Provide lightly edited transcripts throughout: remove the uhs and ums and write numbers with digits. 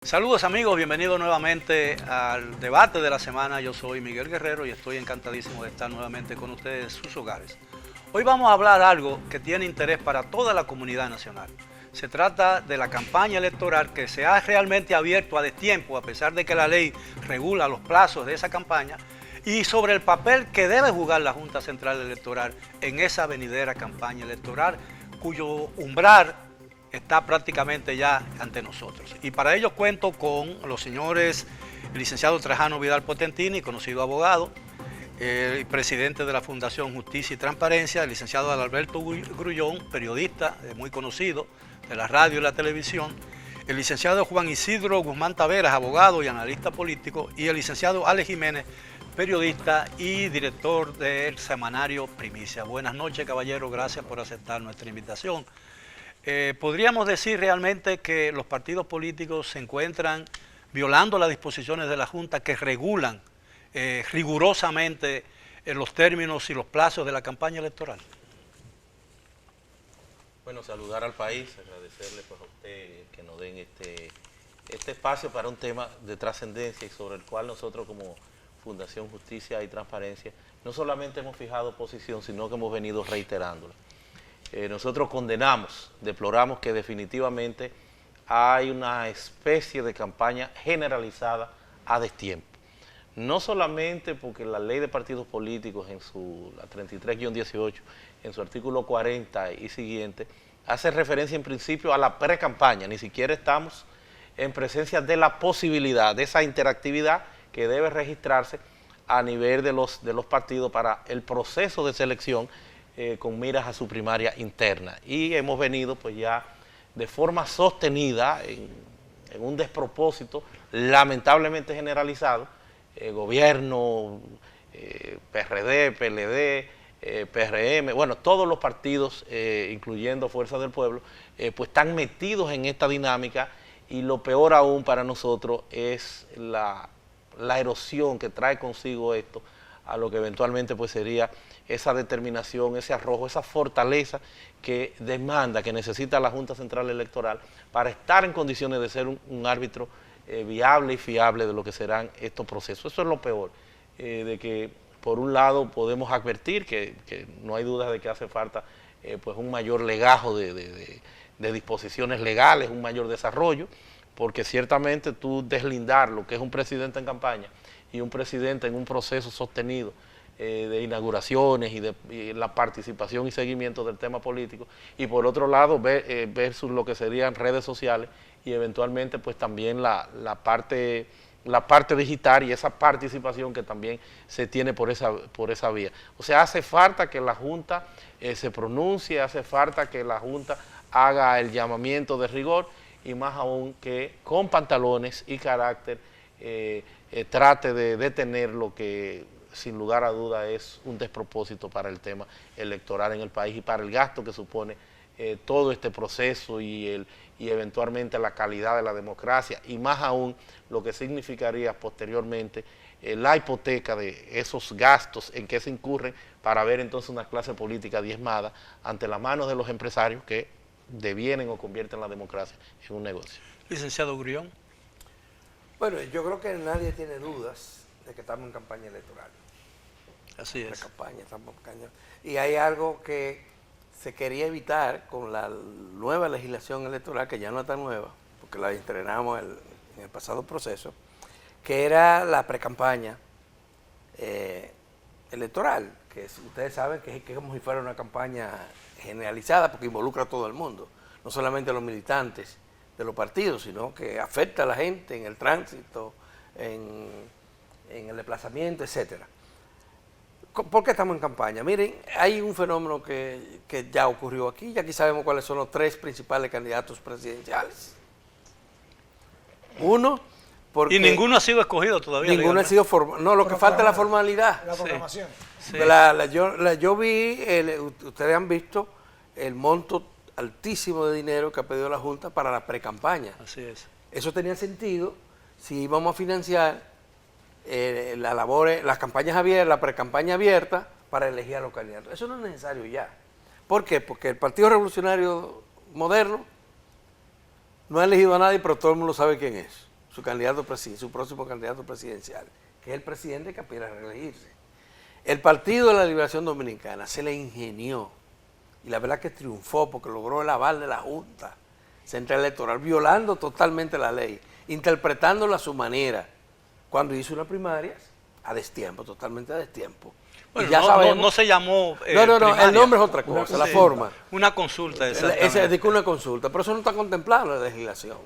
Saludos amigos, bienvenidos nuevamente al debate de la semana. Yo soy Miguel Guerrero y estoy encantadísimo de estar nuevamente con ustedes en sus hogares. Hoy vamos a hablar algo que tiene interés para toda la comunidad nacional. Se trata de la campaña electoral que se ha realmente abierto a destiempo, a pesar de que la ley regula los plazos de esa campaña, y sobre el papel que debe jugar la Junta Central Electoral en esa venidera campaña electoral, cuyo umbral está prácticamente ya ante nosotros. Y para ello cuento con los señores el licenciado Trajano Vidal Potentini, conocido abogado, el presidente de la Fundación Justicia y Transparencia, el licenciado Adalberto Grullón, periodista muy conocido de la radio y la televisión, el licenciado Juan Isidro Guzmán Taveras, abogado y analista político, y el licenciado Alex Jiménez, periodista y director del semanario Primicia. Buenas noches, caballero, gracias por aceptar nuestra invitación. Podríamos decir realmente que los partidos políticos se encuentran violando las disposiciones de la Junta que regulan rigurosamente los términos y los plazos de la campaña electoral. Bueno, saludar al país, agradecerle pues, a usted que nos den este espacio para un tema de trascendencia y sobre el cual nosotros como Fundación Justicia y Transparencia no solamente hemos fijado posición, sino que hemos venido reiterándola. Nosotros condenamos, deploramos que definitivamente hay una especie de campaña generalizada a destiempo. No solamente porque la ley de partidos políticos en la 33-18, en su artículo 40 y siguiente, hace referencia en principio a la pre-campaña, ni siquiera estamos en presencia de la posibilidad de esa interactividad que debe registrarse a nivel de los partidos para el proceso de selección con miras a su primaria interna. Y hemos venido pues ya de forma sostenida en un despropósito lamentablemente generalizado, gobierno, PRD, PLD, PRM, bueno, todos los partidos, incluyendo Fuerza del Pueblo, pues están metidos en esta dinámica y lo peor aún para nosotros es la erosión que trae consigo esto a lo que eventualmente pues sería esa determinación, ese arrojo, esa fortaleza que demanda, que necesita la Junta Central Electoral para estar en condiciones de ser un árbitro viable y fiable de lo que serán estos procesos. Eso es lo peor, de que por un lado podemos advertir que no hay duda de que hace falta pues un mayor legajo de disposiciones legales, un mayor desarrollo, porque ciertamente tú deslindar lo que es un presidente en campaña y un presidente en un proceso sostenido de inauguraciones y la participación y seguimiento del tema político, y por otro lado versus lo que serían redes sociales y eventualmente pues también la parte digital y esa participación que también se tiene por esa vía. O sea, hace falta que la Junta se pronuncie, hace falta que la Junta haga el llamamiento de rigor y más aún que con pantalones y carácter trate de detener lo que sin lugar a duda es un despropósito para el tema electoral en el país y para el gasto que supone todo este proceso y eventualmente la calidad de la democracia y más aún lo que significaría posteriormente la hipoteca de esos gastos en que se incurren para ver entonces una clase política diezmada ante las manos de los empresarios que devienen o convierten la democracia en un negocio. Licenciado Grullón. Bueno, yo creo que nadie tiene dudas de que estamos en campaña electoral. Así es. Estamos en campaña. Y hay algo que se quería evitar con la nueva legislación electoral, que ya no está nueva, porque la estrenamos en el pasado proceso, que era la precampaña electoral, que ustedes saben que es como si fuera una campaña generalizada, porque involucra a todo el mundo, no solamente a los militantes de los partidos, sino que afecta a la gente en el tránsito, en el desplazamiento, etcétera. ¿Por qué estamos en campaña? Miren, hay un fenómeno que ya ocurrió aquí, y aquí sabemos cuáles son los tres principales candidatos presidenciales. Uno, porque... Y ninguno ha sido escogido todavía. Ninguno ha sido formado. No, lo que falta es la formalidad. La programación. Sí. Yo vi, ustedes han visto el monto altísimo de dinero que ha pedido la Junta para la precampaña. Así es. Eso tenía sentido si íbamos a financiar las campañas abiertas, la precampaña abierta para elegir a los candidatos. Eso no es necesario ya. ¿Por qué? Porque el Partido Revolucionario Moderno no ha elegido a nadie, pero todo el mundo sabe quién es. su próximo candidato presidencial, que es el presidente que aspira a reelegirse. El Partido de la Liberación Dominicana se le ingenió, y la verdad que triunfó porque logró el aval de la Junta Central Electoral, violando totalmente la ley, interpretándola a su manera, cuando hizo una primaria a destiempo, totalmente a destiempo. Bueno, y ya sabemos, no se llamó no, primaria. el nombre es otra cosa, la forma. Una consulta, exactamente. Esa es una consulta, pero eso no está contemplado en la legislación.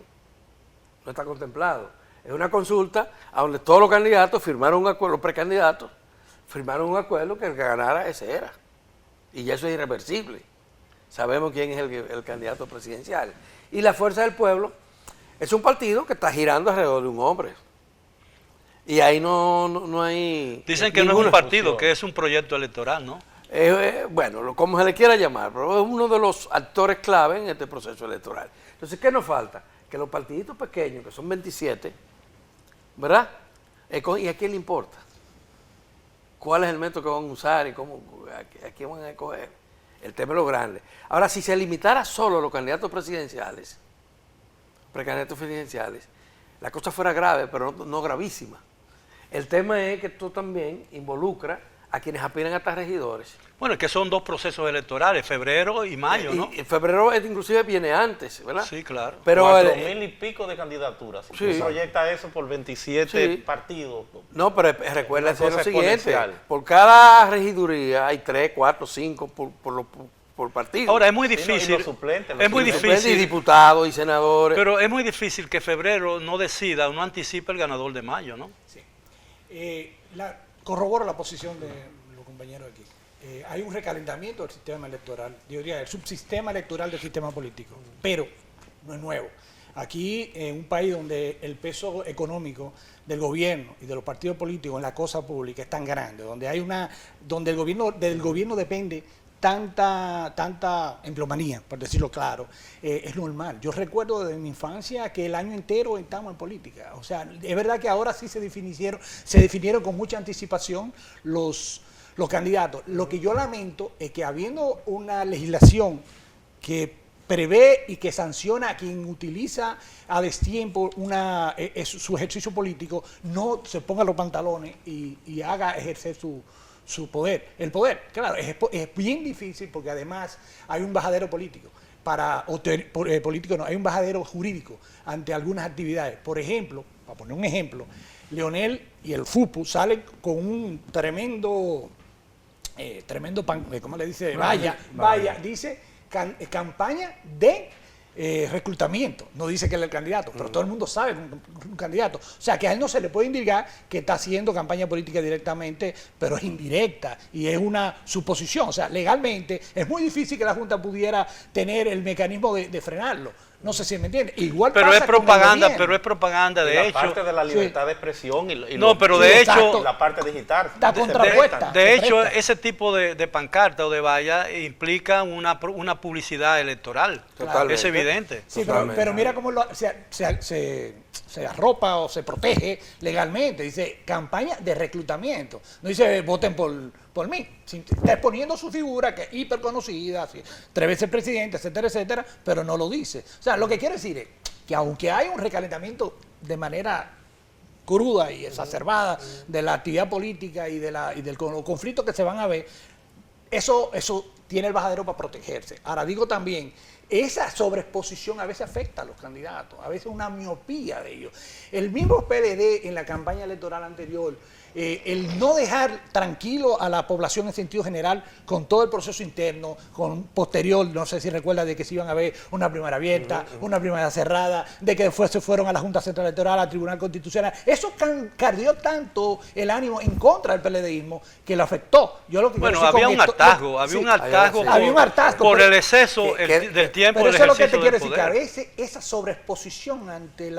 No está contemplado. Es una consulta a donde todos los candidatos firmaron un acuerdo, los precandidatos firmaron un acuerdo que el que ganara ese era. Y ya eso es irreversible. Sabemos quién es el candidato presidencial. Y la Fuerza del Pueblo es un partido que está girando alrededor de un hombre. Y ahí no hay... Dicen que no es un partido, que es un proyecto electoral, ¿no? Bueno, como se le quiera llamar, pero es uno de los actores clave en este proceso electoral. Entonces, ¿qué nos falta? Que los partiditos pequeños, que son 27, ¿verdad? ¿Y a quién le importa? ¿Cuál es el método que van a usar y a quién van a escoger? El tema es lo grande. Ahora, si se limitara solo a los candidatos presidenciales, precandidatos presidenciales, la cosa fuera grave, pero no gravísima. El tema es que esto también involucra a quienes aspiran a estar regidores. Bueno, es que son dos procesos electorales, febrero y mayo, ¿no? Y febrero inclusive viene antes, ¿verdad? Sí, claro. Pero 4.000 y pico de candidaturas. Sí. Se proyecta eso por 27 Sí. partidos. No, pero recuérdense lo cosa siguiente, exponencial. por cada regiduría hay 3, 4, 5 por partido. Ahora, es muy Sí, no, y difícil, los suplentes, es muy Y suplentes y difícil, diputados y senadores. pero es muy difícil que febrero no decida o no anticipe el ganador de mayo, ¿no? Sí. Corroboro la posición de los compañeros aquí. Hay un recalentamiento del sistema electoral, yo diría el subsistema electoral del sistema político, pero no es nuevo. Aquí, en un país donde el peso económico del gobierno y de los partidos políticos en la cosa pública es tan grande, donde del gobierno depende tanta empleomanía, por decirlo claro, es normal. Yo recuerdo desde mi infancia que el año entero estamos en política. O sea, es verdad que ahora sí se definieron con mucha anticipación los candidatos. Lo que yo lamento es que habiendo una legislación que prevé y que sanciona a quien utiliza a destiempo su ejercicio político, no se ponga los pantalones y haga ejercer su poder. El poder, claro, es bien difícil porque además hay un bajadero político. Político no, hay un bajadero jurídico ante algunas actividades. Por ejemplo, para poner un ejemplo, Leonel y el FUPU salen con un tremendo ¿cómo le dice? Vaya, dice campaña de reclutamiento. No dice que él es el candidato, pero todo el mundo sabe que es un candidato. O sea, que a él no se le puede indicar que está haciendo campaña política directamente, pero es indirecta y es una suposición. O sea, legalmente es muy difícil que la Junta pudiera tener el mecanismo de frenarlo. No sé si me entiende. Igual Pero pasa es con el propaganda, gobierno. pero es propaganda, Y de la hecho. parte de la libertad de expresión No, pero de hecho, la parte digital. Está contrapuesta. de hecho, Correcto. ese tipo de pancarta o de valla implica una publicidad electoral. Totalmente. Es evidente. Sí, Totalmente. pero mira cómo se arropa o se protege legalmente. Dice campaña de reclutamiento. No dice voten por mí. Está exponiendo su figura, que es hiper conocida, 3 veces presidente, etcétera, etcétera, pero no lo dice. O sea, lo que quiere decir es que aunque hay un recalentamiento de manera cruda y exacerbada de la actividad política y del conflicto que se van a ver, eso tiene el bajadero para protegerse. Ahora digo también, esa sobreexposición a veces afecta a los candidatos, a veces una miopía de ellos. El mismo PLD en la campaña electoral anterior, el no dejar tranquilo a la población en sentido general con todo el proceso interno, con posterior, no sé si recuerda de que se iban a ver una primaria abierta, una primaria cerrada, de que después se fueron a la Junta Central Electoral, al Tribunal Constitucional. Eso cardió tanto el ánimo en contra del PLDismo que lo afectó. Yo lo que Bueno, quiero decir había un con esto- hartazgo, había sí, un hartazgo había un hartazgo, por pero- el exceso del tiempo pero del eso es lo que ejercicio te quiero del decir, claro, poder. esa sobreexposición ante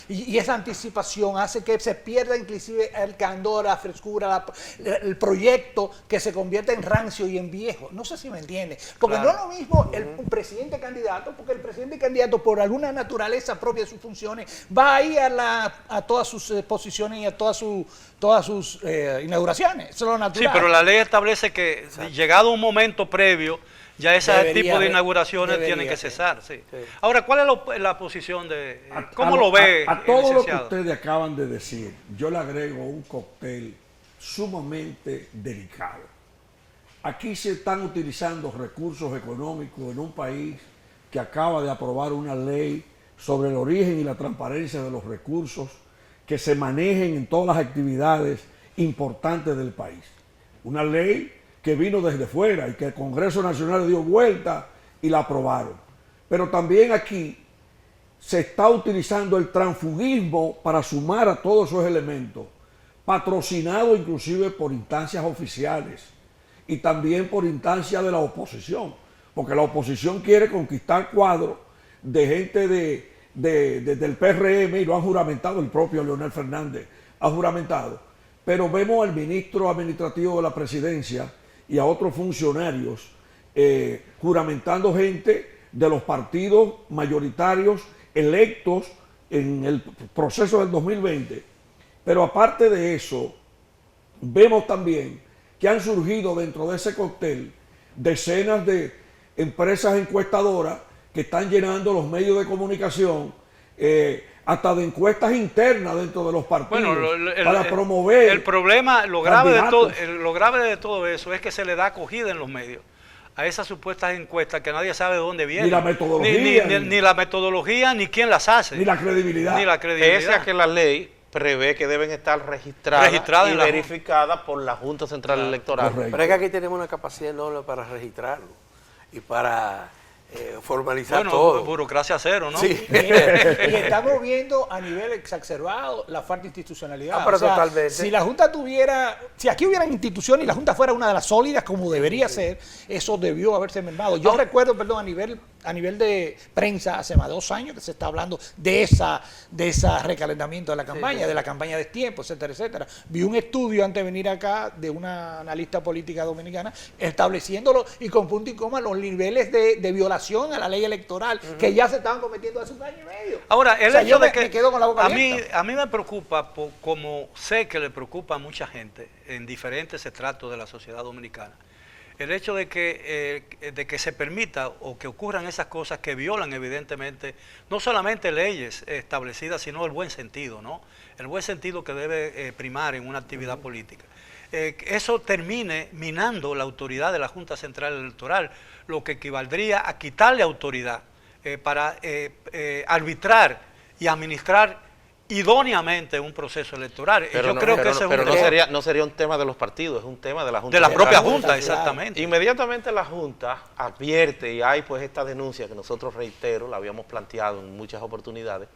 y esa anticipación hace que se pierda inclusive el candor, la frescura, el proyecto, que se convierte en rancio y en viejo. No sé si me entiende. Porque Claro. no es lo mismo un presidente candidato, porque el presidente candidato, por alguna naturaleza propia de sus funciones, va a ir a todas sus exposiciones y a todas sus inauguraciones. Eso es lo Sí, natural. pero la ley establece que llegado un momento previo, ya ese tipo de inauguraciones debería tienen que ser. cesar. Sí. Sí. Ahora, ¿cuál es la posición de... ¿Cómo A lo ve, a todo lo que licenciado? ustedes acaban de decir, yo le agrego un cóctel sumamente delicado. Aquí se están utilizando recursos económicos en un país que acaba de aprobar una ley sobre el origen y la transparencia de los recursos que se manejen en todas las actividades importantes del país. Una ley que vino desde fuera y que el Congreso Nacional le dio vuelta y la aprobaron. Pero también aquí se está utilizando el transfugismo para sumar a todos esos elementos, patrocinado inclusive por instancias oficiales y también por instancias de la oposición, porque la oposición quiere conquistar cuadros de gente del PRM y lo han juramentado, el propio Leonel Fernández ha juramentado, pero vemos al ministro administrativo de la presidencia y a otros funcionarios juramentando gente de los partidos mayoritarios electos en el proceso del 2020. Pero aparte de eso, vemos también que han surgido dentro de ese cóctel decenas de empresas encuestadoras que están llenando los medios de comunicación, hasta de encuestas internas dentro de los partidos, para promover el problema, lo grave candidatos. de todo eso es que se le da acogida en los medios a esas supuestas encuestas que nadie sabe de dónde vienen. Ni la metodología. Ni la metodología, ni quién las hace. Ni la credibilidad. Ni la credibilidad. Pese a que la ley prevé que deben estar registradas Registrada y en la verificadas por la Junta Central Electoral. Correcto. Pero es que aquí tenemos una capacidad enorme para registrarlo y para formalizar Bueno, todo. burocracia cero, ¿no? Sí. Y estamos viendo a nivel exacerbado la falta de institucionalidad. Ah, pero totalmente. Si la Junta tuviera, si aquí hubieran instituciones y la Junta fuera una de las sólidas como debería ser, eso debió haberse mermado. Yo recuerdo, perdón, a nivel de prensa, hace más de 2 años que se está hablando de esa recalentamiento de la campaña, de la campaña de tiempo, etcétera, etcétera. Vi un estudio antes de venir acá de una analista política dominicana estableciéndolo y con punto y coma los niveles de violación a la ley electoral que ya se estaban cometiendo hace 1 año y medio. Ahora, el O sea, hecho yo de me que quedo con la boca a mí abierta. me preocupa, como sé que le preocupa a mucha gente en diferentes estratos de la sociedad dominicana, el hecho de que se permita o que ocurran esas cosas que violan evidentemente no solamente leyes establecidas, sino el buen sentido, ¿no? El buen sentido que debe primar en una actividad política. Eso termine minando la autoridad de la Junta Central Electoral, lo que equivaldría a quitarle autoridad para arbitrar y administrar idóneamente un proceso electoral. Pero Yo creo que ese es un no sería un tema de los partidos, es un tema de la Junta de la Central propia Electoral. Junta, exactamente. Inmediatamente la Junta advierte, y hay pues esta denuncia que nosotros, reitero, la habíamos planteado en muchas oportunidades,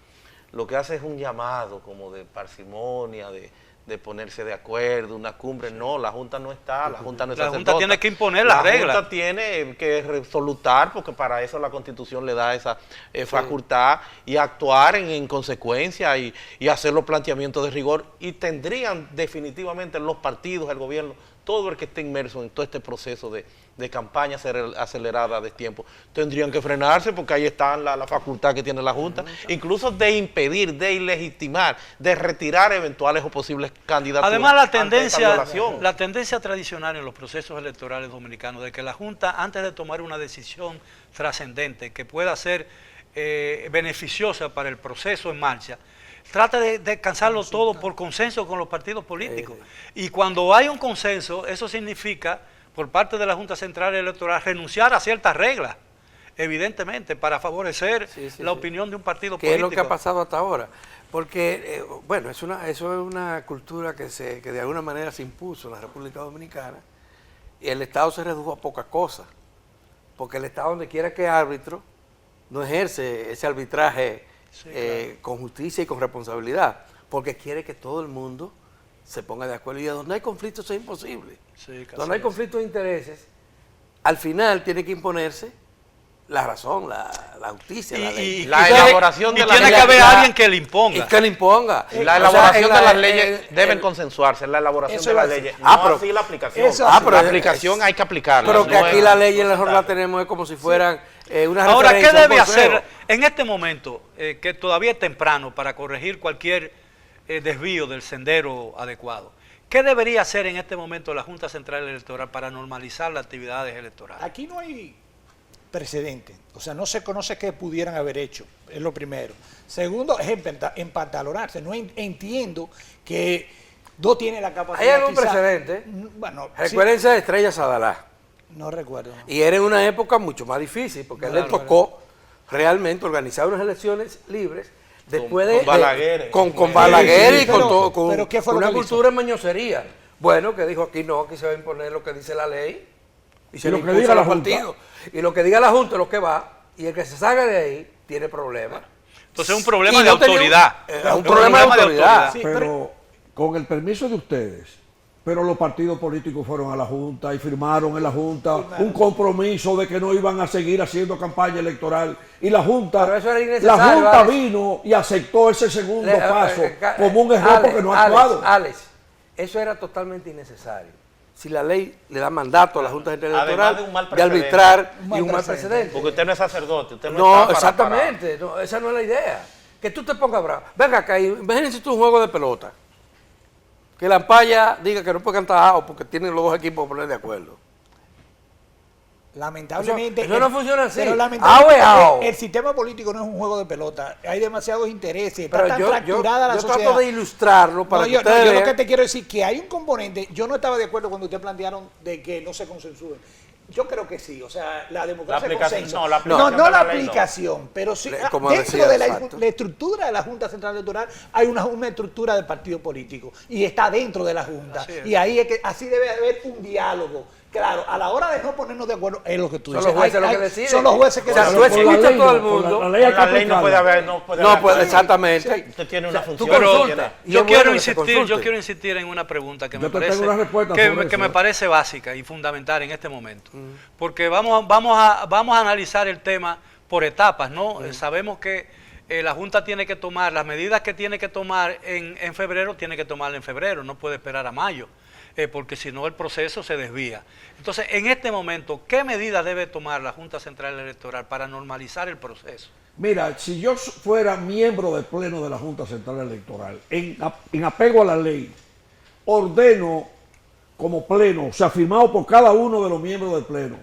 lo que hace es un llamado como de parsimonia, de ponerse de acuerdo, una cumbre. No, la Junta no está, la Junta no es La Junta sacerdota. tiene que imponer las reglas. La Junta tiene que resolutar, porque para eso la Constitución le da esa facultad, y actuar en consecuencia y hacer los planteamientos de rigor, y tendrían definitivamente los partidos, el gobierno, todo el que esté inmerso en todo este proceso de campaña acelerada de tiempo, tendrían que frenarse, porque ahí está la facultad que tiene la Junta, incluso de impedir, de ilegitimar, de retirar eventuales o posibles candidaturas. Además, ante esta violación. la tendencia tradicional en los procesos electorales dominicanos de que la Junta, antes de tomar una decisión trascendente que pueda ser beneficiosa para el proceso en marcha, trata de descansarlo todo por consenso con los partidos políticos. Y cuando hay un consenso, eso significa, por parte de la Junta Central Electoral, renunciar a ciertas reglas, evidentemente, para favorecer la opinión de un partido político. ¿Qué es lo que ha pasado hasta ahora? Porque, bueno, eso es una cultura que de alguna manera se impuso en la República Dominicana, y el Estado se redujo a poca cosa, porque el Estado, donde quiera que árbitro, no ejerce ese arbitraje con justicia y con responsabilidad, porque quiere que todo el mundo se ponga de acuerdo, y donde hay conflictos eso es imposible. Donde hay conflictos de intereses, al final tiene que imponerse la razón, la justicia, la ley. La elaboración de la tiene ley. que haber alguien que le imponga. Y que le imponga. La elaboración de las leyes deben consensuarse, la elaboración de las leyes, no así la aplicación. pero La aplicación hay que aplicarla. Pero que no aquí es- la ley en la tenemos es como si fueran una Ahora, ¿qué referencia, un debe consejo. hacer en este momento, que todavía es temprano para corregir cualquier desvío del sendero adecuado? ¿Qué debería hacer en este momento la Junta Central Electoral para normalizar las actividades electorales? Aquí no hay precedente. O sea, no se conoce qué pudieran haber hecho, es lo primero. Segundo, es empantalonarse. No entiendo que no tiene la capacidad. ¿Hay algún precedente? Bueno, Recuérdense de Estrella Sadalá. no recuerdo. ¿No? Y era en una época mucho más difícil, porque a él le tocó realmente organizar unas elecciones libres después Con Balaguer. con Balaguer Sí, y con todo, con pero ¿qué fue lo una que él cultura de mañosería. Bueno, que dijo aquí no, aquí se va a imponer lo que dice la ley y se Y lo lo que impuso diga a los la Junta. partidos. Y lo que diga la Junta es lo que va, y el que se salga de ahí tiene problemas. Entonces es un problema Y de no tenía autoridad. un problema de autoridad. Sí, Pero con el permiso de ustedes, pero los partidos políticos fueron a la Junta y firmaron en la Junta un compromiso de que no iban a seguir haciendo campaña electoral. Y la Junta, Pero eso era innecesario, la Junta Alex. vino y aceptó ese segundo paso como un error Alex, porque no ha actuado. Alex, eso era totalmente innecesario. Si la ley le da mandato a la Junta Central Además Electoral de un mal de precedente. arbitrar Un mal y un mal precedente. precedente. Porque usted no es sacerdote, usted no, No, está para- exactamente, no, esa no es la idea. Que tú te pongas bravo. Venga acá, imagínense tú un juego de pelota. Que la ampalla diga que no puede cantar out porque tienen los dos equipos que poner de acuerdo. Lamentablemente. Eso no funciona así. Pero lamentablemente Ao es ao. el sistema político no es un juego de pelota. Hay demasiados intereses. Está Pero tan yo fracturada la sociedad. trato de ilustrarlo para No, que yo ustedes lo vean. que te quiero decir que hay un componente. Yo no estaba de acuerdo cuando ustedes plantearon de que no se consensúen. Yo creo que sí, o sea, la democracia La aplicación, consenso. no, la aplicación no de la la ley, no. aplicación, pero sí Como dentro decía, de la exacto. estructura de la Junta Central Electoral hay una estructura de partido político y está dentro de la Junta. Así es. Y ahí es que así debe haber un diálogo. Claro, a la hora de no ponernos de acuerdo es lo que tú Son dices. los jueces los que deciden. Son los jueces que O sea, deciden. tú escuchas a todo el Por mundo. la ley hay Con que la ley no puede aplicarla. haber, no puede No, haber pues cambio. exactamente. Usted tiene una O sea, función. tú consultas. tiene- Y Yo es quiero bueno que se insistir, consulte. en una pregunta que Yo me te parece tengo una respuesta que, sobre que eso, me ¿eh? parece básica y fundamental en este momento, porque vamos a analizar el tema por etapas, ¿no? Sabemos que la Junta tiene que tomar las medidas que tiene que tomar en febrero, tiene que tomarla en febrero, no puede esperar a mayo, porque si no el proceso se desvía. Entonces, en este momento, ¿qué medidas debe tomar la Junta Central Electoral para normalizar el proceso? Mira, si yo fuera miembro del Pleno de la Junta Central Electoral, en apego a la ley, ordeno como Pleno, o sea, firmado por cada uno de los miembros del Pleno,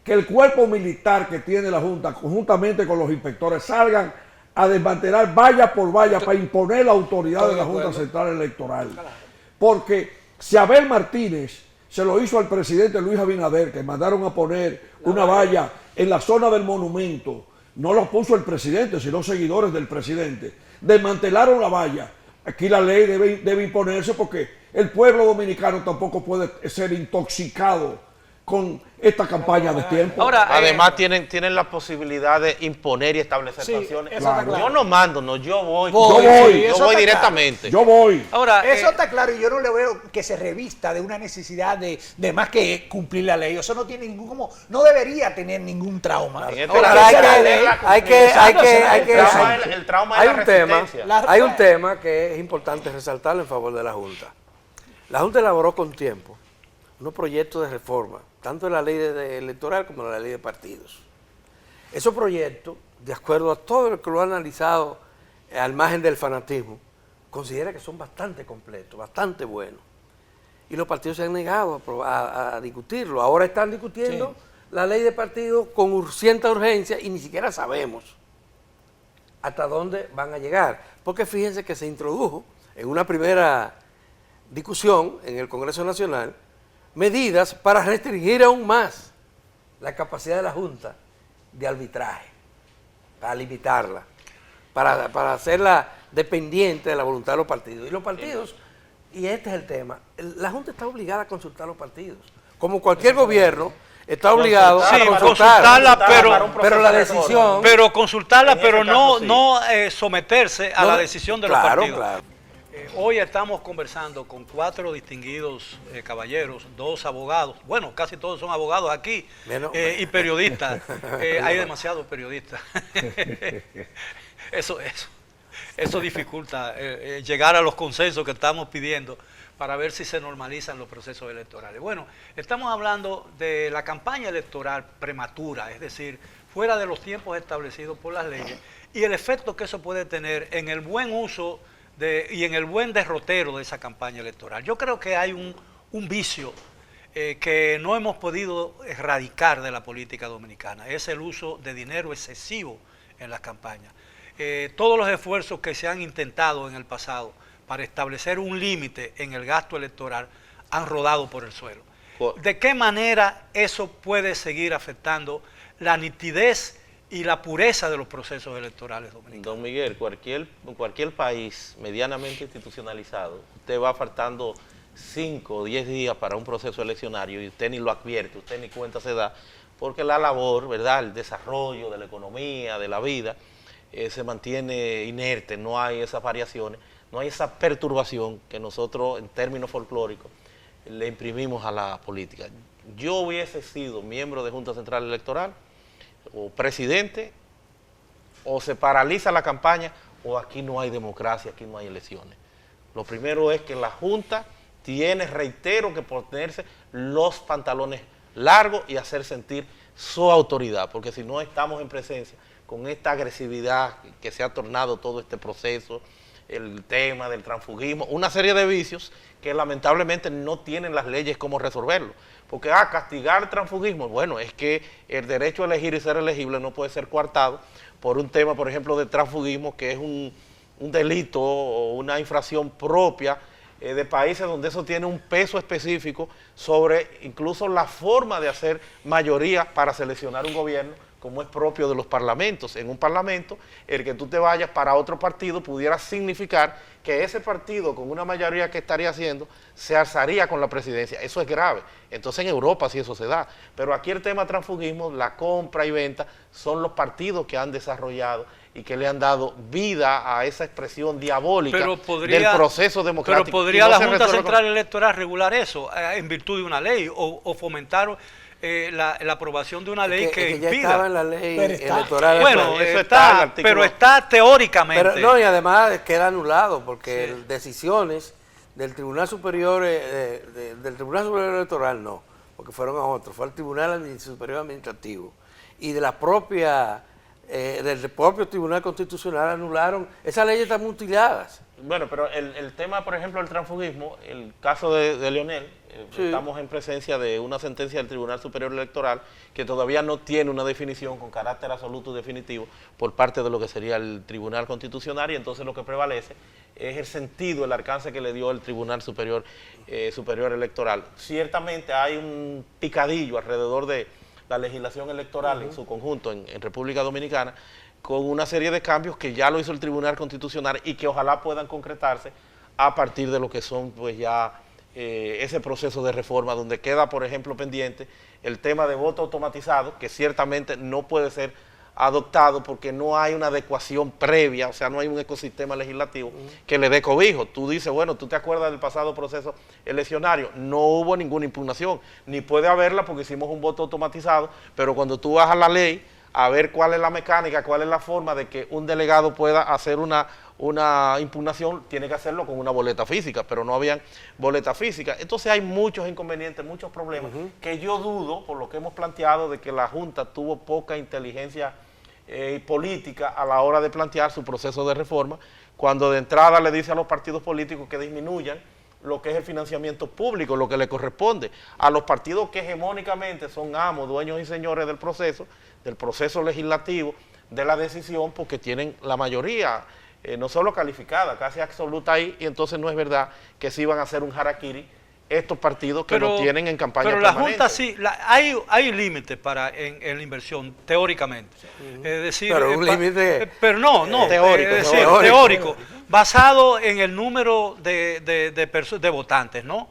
que el cuerpo militar que tiene la Junta, conjuntamente con los inspectores, salgan a desmantelar valla por valla para imponer la autoridad de la Junta Central Electoral. Porque si Abel Martínez se lo hizo al presidente Luis Abinader, que mandaron a poner una valla en la zona del monumento, no lo puso el presidente, sino seguidores del presidente, desmantelaron la valla. Aquí la ley debe imponerse porque el pueblo dominicano tampoco puede ser intoxicado con esta campaña de tiempo. Ahora, Además tienen la posibilidad de imponer y establecer Sí, sanciones. eso está claro. Yo no mando, no, yo voy. Yo voy. Eso Yo voy está directamente. Yo voy. ahora Eso está claro y yo no le veo que se revista de una necesidad de más que cumplir la ley. Eso no tiene no debería tener ningún trauma. En este Porque caso, esa es la ley. el trauma es la resistencia. Hay un tema que es importante resaltarlo en favor de la Junta. La Junta elaboró con tiempo unos proyectos de reforma, tanto en la ley electoral como en la ley de partidos. Esos proyectos, de acuerdo a todo lo que lo ha analizado al margen del fanatismo, considera que son bastante completos, bastante buenos. Y los partidos se han negado a discutirlo. Ahora están discutiendo la ley de partidos con cierta urgencia y ni siquiera sabemos hasta dónde van a llegar. Porque fíjense que se introdujo en una primera discusión en el Congreso Nacional medidas para restringir aún más la capacidad de la Junta de arbitraje, para limitarla, para hacerla dependiente de la voluntad de los partidos. Y los partidos, y este es el tema, la Junta está obligada a consultar a los partidos. Como cualquier gobierno, está obligado Sí, a consultar. consultarla, Pero la decisión... pero consultarla, En pero ese caso, sí. no someterse a la decisión de los partidos. Claro. Hoy estamos conversando con 4 distinguidos caballeros, 2 abogados, bueno, casi todos son abogados aquí, Menos- y periodistas. Hay demasiados periodistas. Eso dificulta llegar a los consensos que estamos pidiendo para ver si se normalizan los procesos electorales. Bueno, estamos hablando de la campaña electoral prematura, es decir, fuera de los tiempos establecidos por las leyes, y el efecto que eso puede tener en el buen uso y en el buen derrotero de esa campaña electoral. Yo creo que hay un vicio que no hemos podido erradicar de la política dominicana, es el uso de dinero excesivo en las campañas. Todos los esfuerzos que se han intentado en el pasado para establecer un límite en el gasto electoral han rodado por el suelo. ¿De qué manera eso puede seguir afectando la nitidez y la pureza de los procesos electorales dominicanos? Don Miguel, cualquier país medianamente institucionalizado, usted va faltando 5 o 10 días para un proceso eleccionario y usted ni lo advierte, usted ni cuenta se da, porque la labor, ¿verdad?, el desarrollo de la economía, de la vida, se mantiene inerte, no hay esas variaciones, no hay esa perturbación que nosotros en términos folclóricos le imprimimos a la política. Yo hubiese sido miembro de Junta Central Electoral o presidente, o se paraliza la campaña o aquí no hay democracia, aquí no hay elecciones. Lo primero es que la Junta tiene, reitero, que ponerse los pantalones largos y hacer sentir su autoridad, porque si no estamos en presencia con esta agresividad que se ha tornado todo este proceso, el tema del transfugismo, una serie de vicios que lamentablemente no tienen las leyes cómo resolverlo. Porque castigar el transfugismo, bueno, es que el derecho a elegir y ser elegible no puede ser coartado por un tema, por ejemplo, de transfugismo, que es un delito o una infracción propia de países donde eso tiene un peso específico sobre incluso la forma de hacer mayoría para seleccionar un gobierno, como es propio de los parlamentos. En un parlamento, el que tú te vayas para otro partido pudiera significar que ese partido, con una mayoría que estaría haciendo, se alzaría con la presidencia. Eso es grave. Entonces en Europa sí eso se da. Pero aquí el tema transfugismo, la compra y venta, son los partidos que han desarrollado y que le han dado vida a esa expresión diabólica del proceso democrático. Pero ¿podría la Junta Central Electoral regular eso en virtud de una ley o fomentar la aprobación de una ley que impida? Ya estaba en la ley electoral. Bueno, eso está, pero está teóricamente. Pero no, y además queda anulado porque decisiones del Tribunal Superior Electoral no, porque fueron a otro, fue al Tribunal Superior Administrativo y de la propia del propio Tribunal Constitucional anularon, esas leyes están mutiladas. Bueno, pero el tema, por ejemplo, del transfugismo, el caso de Leonel, estamos en presencia de una sentencia del Tribunal Superior Electoral que todavía no tiene una definición con carácter absoluto y definitivo por parte de lo que sería el Tribunal Constitucional, y entonces lo que prevalece es el sentido, el alcance que le dio el Tribunal Superior Electoral. Ciertamente hay un picadillo alrededor de la legislación electoral en su conjunto en República Dominicana, con una serie de cambios que ya lo hizo el Tribunal Constitucional y que ojalá puedan concretarse a partir de lo que son pues ya ese proceso de reforma, donde queda, por ejemplo, pendiente el tema de voto automatizado, que ciertamente no puede ser adoptado porque no hay una adecuación previa, o sea, no hay un ecosistema legislativo que le dé cobijo. Tú dices, bueno, ¿tú te acuerdas del pasado proceso eleccionario? No hubo ninguna impugnación, ni puede haberla porque hicimos un voto automatizado, pero cuando tú vas a la ley a ver cuál es la mecánica, cuál es la forma de que un delegado pueda hacer una impugnación, tiene que hacerlo con una boleta física, pero no habían boleta física. Entonces hay muchos inconvenientes, muchos problemas, que yo dudo, por lo que hemos planteado, de que la Junta tuvo poca inteligencia política a la hora de plantear su proceso de reforma, cuando de entrada le dice a los partidos políticos que disminuyan lo que es el financiamiento público, lo que le corresponde a los partidos que hegemónicamente son amos, dueños y señores del proceso legislativo, de la decisión, porque tienen la mayoría, no solo calificada, casi absoluta ahí, y entonces no es verdad que se iban a hacer un harakiri estos partidos que lo tienen en campaña permanente. Pero la Junta sí, hay límites en la inversión, teóricamente. Es decir, pero un límite teórico, basado en el número de votantes, ¿no?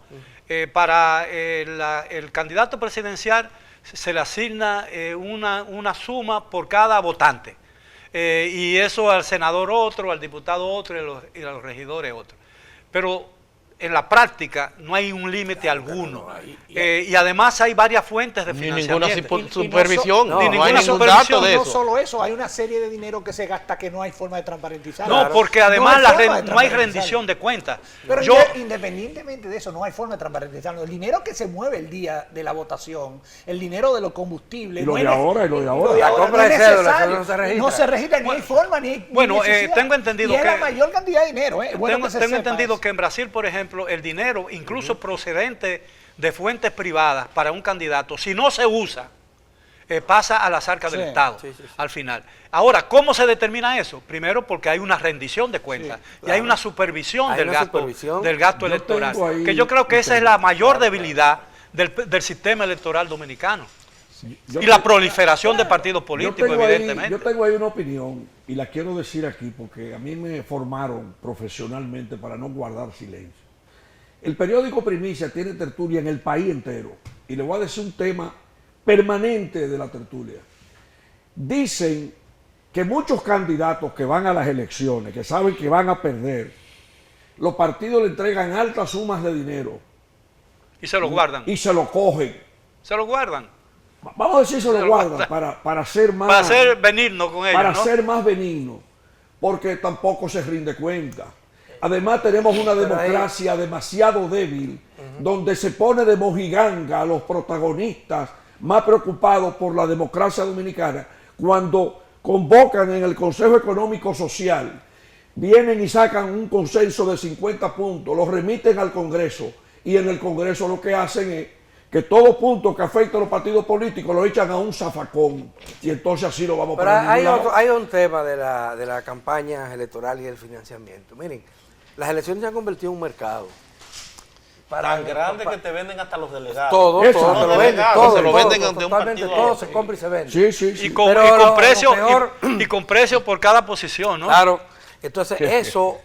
Para el candidato presidencial se le asigna una suma por cada votante. Y eso al senador otro, al diputado otro y a los regidores otro. Pero en la práctica no hay un límite alguno. Y además hay varias fuentes de financiamiento. Ninguna supervisión, no hay ningún dato de eso. No solo eso, hay una serie de dinero que se gasta que no hay forma de transparentizar. No, porque además no hay rendición de cuentas. Pero independientemente de eso, no hay forma de transparentizarlo. El dinero que se mueve el día de la votación, el dinero de los combustibles. Y lo de ahora. La compra de cédulas no se registra, ni hay forma, ni bueno, tengo entendido que es la mayor cantidad de dinero. Tengo entendido que en Brasil, por ejemplo, ejemplo, el dinero, incluso procedente de fuentes privadas para un candidato, si no se usa, pasa a las arcas del Estado al final. Ahora, ¿cómo se determina eso? Primero, porque hay una rendición de cuentas y hay una supervisión del gasto electoral, que yo creo que esa es la mayor debilidad del sistema electoral dominicano. Y la proliferación de partidos políticos, evidentemente. Yo tengo ahí una opinión y la quiero decir aquí porque a mí me formaron profesionalmente para no guardar silencio. El periódico Primicia tiene tertulia en el país entero y le voy a decir un tema permanente de la tertulia. Dicen que muchos candidatos que van a las elecciones, que saben que van a perder, los partidos le entregan altas sumas de dinero. Y se lo guardan. Y se lo cogen. Se lo guardan. Vamos a decir se lo guardan para ser más... Para ser benigno con ellos, para ¿no? ser más benigno, porque tampoco se rinde cuenta. Además tenemos una democracia demasiado débil, donde se pone de mojiganga a los protagonistas más preocupados por la democracia dominicana, cuando convocan en el Consejo Económico Social, vienen y sacan un consenso de 50 puntos, los remiten al Congreso, y en el Congreso lo que hacen es que todos puntos que afectan a los partidos políticos lo echan a un zafacón, y entonces así lo vamos a poner. Pero hay un tema de la campaña electoral y el financiamiento. Miren, las elecciones se han convertido en un mercado. Tan grande que te venden hasta los delegados. Todo te lo venden, se lo venden de un partido todo se compra y se vende. Sí. Y con precio por cada posición, ¿no? Claro. Entonces eso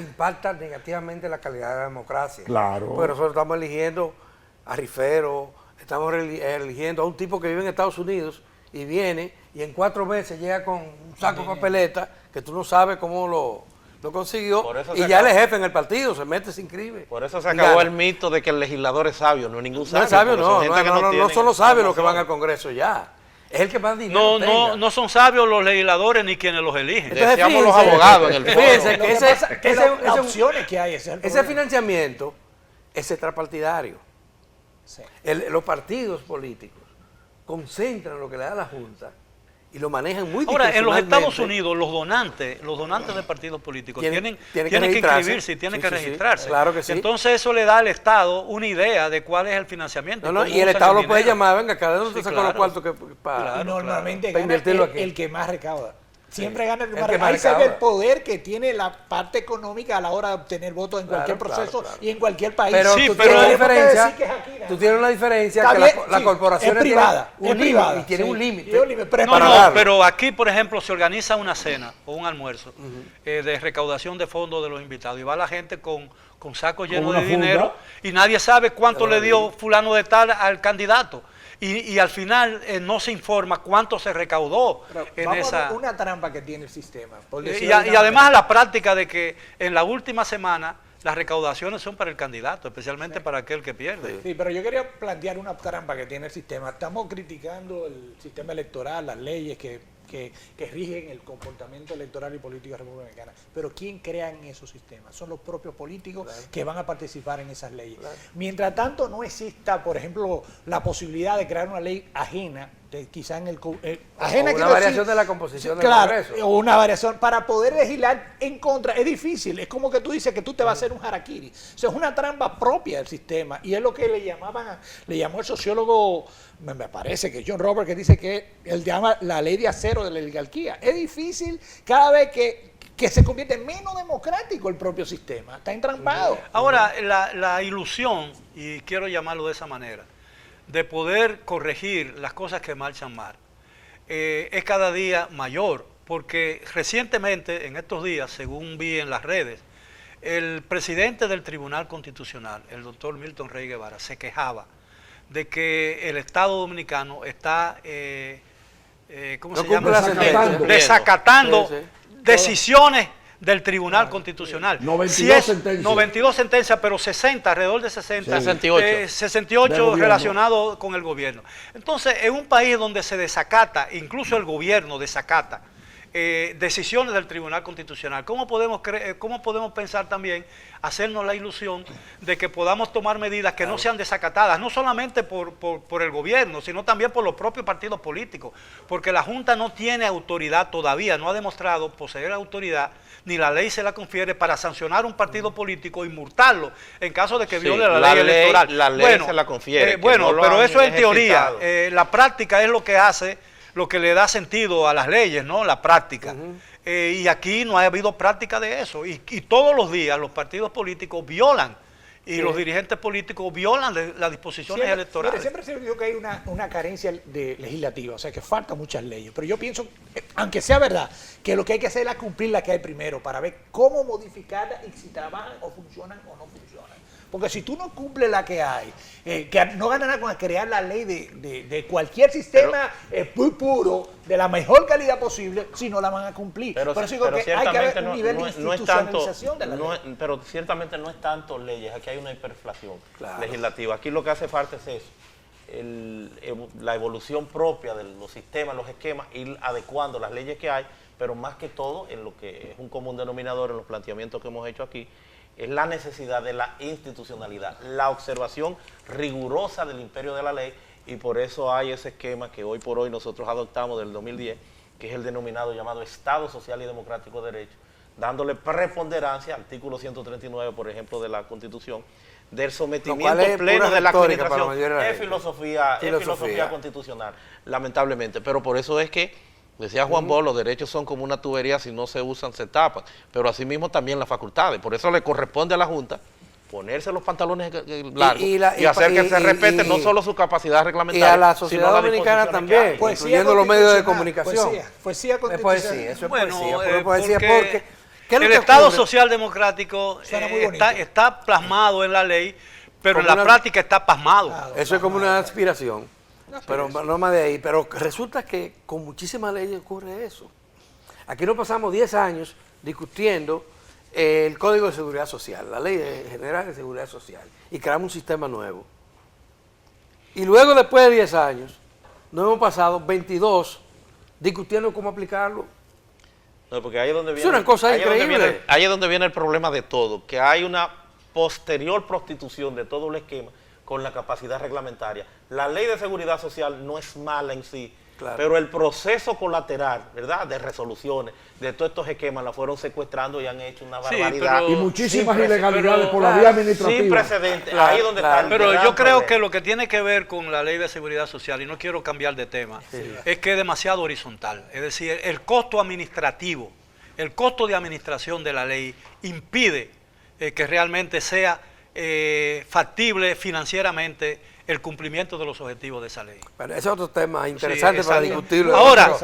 impacta negativamente la calidad de la democracia. Claro. Porque nosotros estamos eligiendo a Rifero, estamos eligiendo a un tipo que vive en Estados Unidos y viene y en 4 meses llega con un saco de papeleta que tú no sabes cómo lo consiguió y ya él es jefe en el partido, se mete, se inscribe. Por eso se acabó el mito de que el legislador es sabio, no es ningún sabio. No es sabio, no son los sabios los que van al Congreso ya. Es el que más dinero tenga. No son sabios los legisladores ni quienes los eligen. Entonces, decíamos los abogados en el foro. Fíjense que las opciones que hay, ese financiamiento es extrapartidario. Sí. Los partidos políticos concentran lo que le da la Junta y lo manejan muy Ahora, en los discrecionalmente. Estados Unidos, los donantes de partidos políticos tienen que registrarse. inscribirse y tienen que registrarse. Claro que sí. Entonces eso le da al Estado una idea de cuál es el financiamiento. Y el Estado lo puede llamar, venga, cada uno te saca los cuartos para y normalmente para gana invertirlo aquí. el que más recauda. Siempre gana el que El más que recauda. más Ahí se ve el recauda. poder que tiene la parte económica a la hora de obtener votos en cualquier proceso claro. y en cualquier país. Pero Sí, tú pero- tienes una no puedes diferencia, decir que es aquí, nada. tú tienes una diferencia Está que bien, la sí, corporación es privada, y tiene un límite. Tiene un límite, pero es No, privada. pero aquí, por ejemplo, se organiza una cena o un almuerzo de recaudación de fondos de los invitados y va la gente con sacos llenos una de dinero funda. y nadie sabe cuánto le dio fulano de tal al candidato. Y al final no se informa cuánto se recaudó Pero en vamos a esa... ver una trampa que tiene el sistema. por Y, decirlo de y una además manera. la práctica de que en la última semana las recaudaciones son para el candidato, especialmente para aquel que pierde. Sí, pero yo quería plantear una trampa que tiene el sistema. Estamos criticando el sistema electoral, las leyes que rigen el comportamiento electoral y político de la República Dominicana. Pero ¿quién crea en esos sistemas? Son los propios políticos que van a participar en esas leyes. Mientras tanto no exista, por ejemplo, la posibilidad de crear una ley ajena, quizá en el... ajena O una quiero variación decir, de la composición del claro, Congreso. o una variación para poder legislar en contra. Es difícil, es como que tú dices que tú te vas a hacer un harakiri. O sea, es una trampa propia del sistema y es lo que le llamó el sociólogo, me parece que John Roberts, que dice que él llama la ley de acero de la oligarquía. Es difícil cada vez que se convierte menos democrático el propio sistema, está entrampado. Ahora, la ilusión, y quiero llamarlo de esa manera, de poder corregir las cosas que marchan mal, es cada día mayor, porque recientemente, en estos días, según vi en las redes, el presidente del Tribunal Constitucional, el doctor Milton Rey Guevara, se quejaba de que el Estado Dominicano está, ¿cómo se llama? Desacatando Sí, sí. decisiones del Tribunal Constitucional. 92 sentencias. 92 sentencias, pero 60, alrededor de 60. 68. 68 relacionados con el gobierno. Entonces, en un país donde se desacata, incluso el gobierno desacata decisiones del Tribunal Constitucional. ¿Cómo podemos pensar también, hacernos la ilusión de que podamos tomar medidas que no sean desacatadas, no solamente por el gobierno, sino también por los propios partidos políticos? Porque la Junta no tiene autoridad todavía, no ha demostrado poseer autoridad, ni la ley se la confiere para sancionar un partido político y multarlo en caso de que viole la ley electoral. La ley se la confiere. Bueno, no pero eso es en ejercitado. teoría. La práctica es lo que hace, lo que le da sentido a las leyes, ¿no? La práctica. Y aquí no ha habido práctica de eso. Y todos los días los partidos políticos violan, y los dirigentes políticos violan las disposiciones electorales. Siempre se dijo que hay una carencia legislativa, o sea que faltan muchas leyes. Pero yo pienso, aunque sea verdad, que lo que hay que hacer es cumplir la que hay primero, para ver cómo modificarla y si trabajan o funcionan o no funcionan. Porque si tú no cumples la que hay, que no ganan nada con crear la ley de cualquier sistema muy puro, de la mejor calidad posible, si no la van a cumplir. Pero por eso digo que hay que haber un nivel de institucionalización de la ley. Pero ciertamente no es tanto leyes, aquí hay una hiperflación legislativa. Aquí lo que hace falta es eso, la evolución propia de los sistemas, los esquemas, ir adecuando las leyes que hay, pero más que todo, en lo que es un común denominador en los planteamientos que hemos hecho aquí, es la necesidad de la institucionalidad, la observación rigurosa del imperio de la ley, y por eso hay ese esquema que hoy por hoy nosotros adoptamos del 2010, que es el denominado llamado Estado Social y Democrático de Derecho, dándole preponderancia, artículo 139, por ejemplo, de la Constitución, del sometimiento pleno de la administración. Es filosofía constitucional, lamentablemente, pero por eso es que decía Juan Bosch, los derechos son como una tubería, si no se usan se tapan, pero asimismo también las facultades. Por eso le corresponde a la Junta ponerse los pantalones largos y hacer que se respete no solo su capacidad reglamentaria, y a la sociedad dominicana también, incluyendo los medios de comunicación. Poesía constitucional. Eso es bueno, poesía, porque ¿qué es lo el que Estado ocurre? Social Democrático está plasmado en la ley, pero en la práctica está pasmado. Eso es como una aspiración. Pero no más de ahí. Pero resulta que con muchísimas leyes ocurre eso. Aquí nos pasamos 10 años discutiendo el Código de Seguridad Social, la Ley General de Seguridad Social, y creamos un sistema nuevo. Y luego, después de 10 años, nos hemos pasado 22 discutiendo cómo aplicarlo. No, porque ahí es donde viene, es una cosa increíble. Ahí es donde viene el problema de todo, que hay una posterior prostitución de todo el esquema con la capacidad reglamentaria. La ley de seguridad social no es mala en sí, pero el proceso colateral, ¿verdad?, de resoluciones de todos estos esquemas la fueron secuestrando y han hecho una barbaridad. Y muchísimas ilegalidades por la vía administrativa. Sin precedentes. Ahí es donde está el Pero gran yo creo problema. que lo que tiene que ver con la ley de seguridad social, y no quiero cambiar de tema, es que es demasiado horizontal. Es decir, el costo administrativo, el costo de administración de la ley impide que realmente sea factible financieramente el cumplimiento de los objetivos de esa ley. Bueno, ese es otro tema interesante para discutirlo. Ahora